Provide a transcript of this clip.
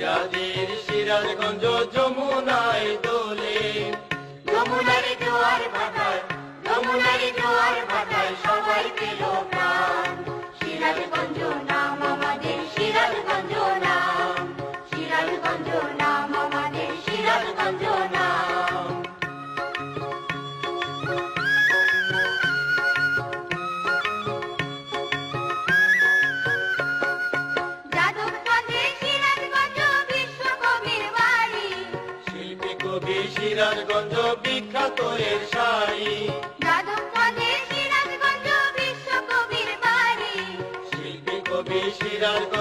সিরাজের সিরাজগঞ্জ যমুনায় দোলে, যমুনার জোয়ার ভাটায়, যমুনার জোয়ার ভাটায় সবাই পেল প্রাণ। সিরাজগঞ্জ নাম আমাদের, সিরাজগঞ্জ নাম, সিরাজগঞ্জ নাম আমাদের, সিরাজগঞ্জ নাম। যাদবগঞ্জে সিরাজগঞ্জ বিশ্বকবির বাড়ি, শিল্পী কবি সিরাজগঞ্জ বিখ্যাত এর শাড়ি, যাদবগঞ্জে সিরাজগঞ্জ বিশ্বকবির বাড়ি, শিল্পী কবি সিরাজগঞ্জ